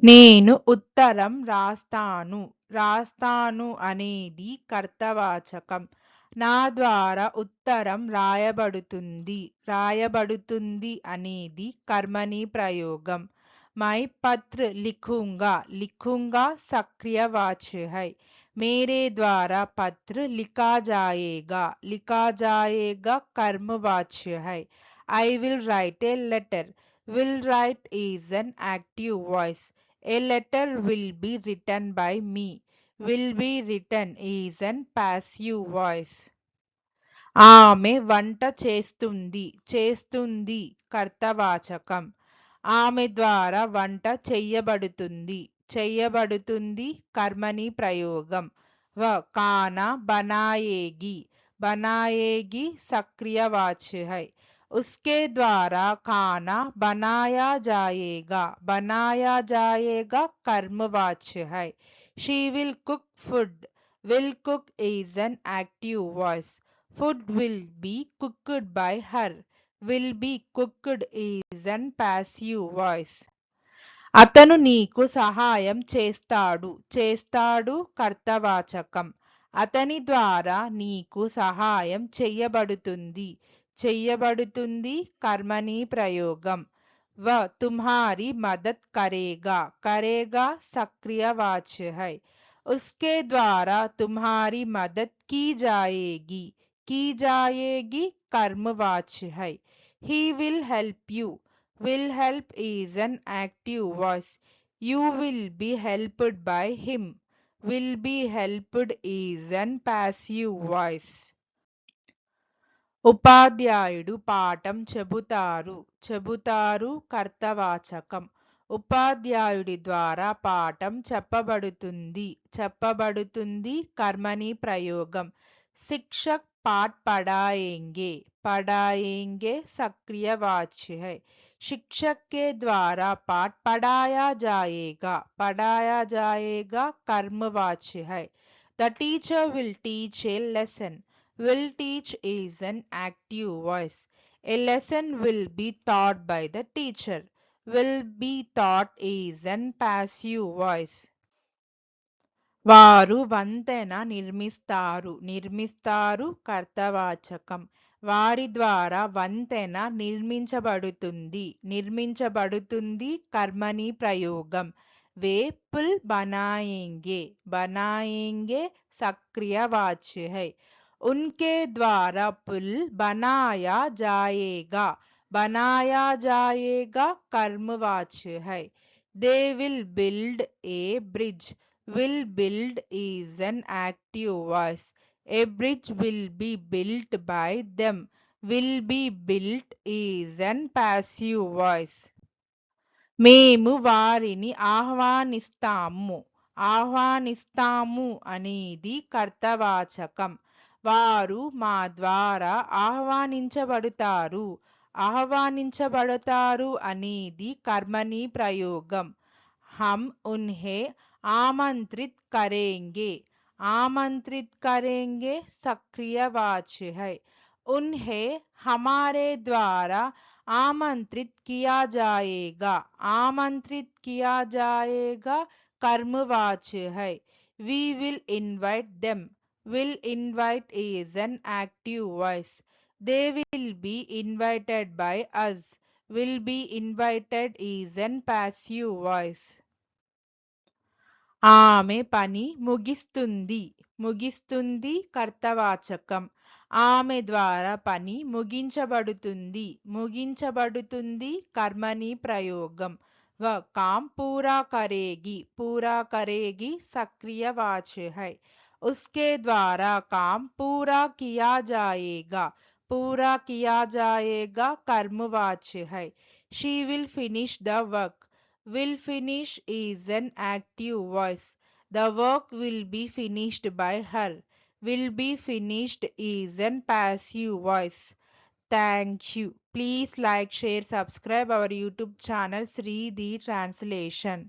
నేను ఉత్తరం రాస్తాను. రాస్తాను అనేది కర్తవాచకం. నా ద్వారా ఉత్తరం రాయబడుతుంది. రాయబడుతుంది అనేది కర్మణి ప్రయోగం. मैं पत्र लिखूंगा. लिखूंगा सक्रियवाच्य है. मेरे द्वारा पत्र लिखा जाएगा. लिखा जाएगा कर्मवाच्य है. I will write a letter. Will write is an active voice. A letter will be written by me. Will be written is an passive voice. ఆమె వంట చేస్తుంది. చేస్తుంది కర్తవాచకం. ఆమె ద్వారా వంట చెయ్యబడుతుంది. చెయ్యబడుతుంది కర్మణి ప్రయోగం. खाना बनाएगी. बनाएगी सक्रियवाच्य है. उसके द्वारा खाना बनाया जाएगा. बनाया जाएगा कर्मवाच्य है. She will cook food. Will cook is an active voice. Food will be cooked by her. Will be cooked is an passive voice. అతను నీకు సహాయం చేస్తాడు. చేస్తాడు కర్తవాచకం. అతని ద్వారా నీకు సహాయం చెయ్యబడుతుంది. చెయ్యబడుతుంది కర్మణి ప్రయోగం. तुम्हारी मदद करेगा. करेगा सक्रियवाच्य है. उसके द्वारा तुम्हारी मदद की जाएगी. की जाएगी कर्मवाच्य है. He will help you. Will help is an active voice. You will be helped by him. Will be helped is an passive voice. ఉపాధ్యాయుడు పాఠం చెబుతారు. చెబుతారు కర్తవాచకం. ఉపాధ్యాయుడి ద్వారా పాఠం చెప్పబడుతుంది. చెప్పబడుతుంది కర్మణి ప్రయోగం. शिक्षक पाठ पढ़ाएंगे. पढ़ाएंगे सक्रियवाच्य है. शिक्षक के द्वारा पाठ पढ़ाया जाएगा. पढ़ाया जाएगा कर्मवाच्य है. The teacher will teach a lesson. Will teach is an active voice. A lesson will be taught by the teacher. Will be taught is an passive voice. వారు వంతెన నిర్మిస్తారు. నిర్మిస్తారు కర్తవాచకం. వారి ద్వారా వంతెన నిర్మించబడుతుంది. నిర్మించబడుతుంది కర్మణి ప్రయోగం. वे पुल बनाएंगे. बनाएंगे सक्रियवाच्य है. उनके द्वारा पुल बनाया जाएगा. बनाया जाएगा कर्मवाच्य है. They will build a bridge. Will build is an active voice. A bridge will be built by them. Will be built is an passive voice. మేము వారిని ఆహ్వానిస్తాము. ఆహ్వానిస్తాము అనేది కర్తవాచకం. వారు మా ద్వారా ఆహ్వానించబడతారు. ఆహ్వానించబడతారు అనేది కర్మణి ప్రయోగం. हम उन्हें आमंत्रित करेंगे. आमंत्रित करेंगे सक्रियवाच्य है. उन्हें हमारे द्वारा आमंत्रित किया जाएगा. आमंत्रित किया जाएगा कर्मवाच्य है. We will invite them. Will invite is an active voice. They will be invited by us. Will be invited is an passive voice. ఆమె పని ముగిస్తుంది. ముగిస్తుంది కర్తవాచకం. ఆమె ద్వారా పని ముగించబడుతుంది. ముగించబడుతుంది కర్మణి ప్రయోగం. काम पूरा करेगी. पूरा करेगी सक्रियवाच्य है. उसके द्वारा काम पूरा किया जाएगा. पूरा किया जाएगा कर्मवाच्य है. She will finish the work. Will finish is an active voice. The work will be finished by her. Will be finished is an passive voice. Thank you. Please like, share, subscribe our YouTube channel Sri the Translation.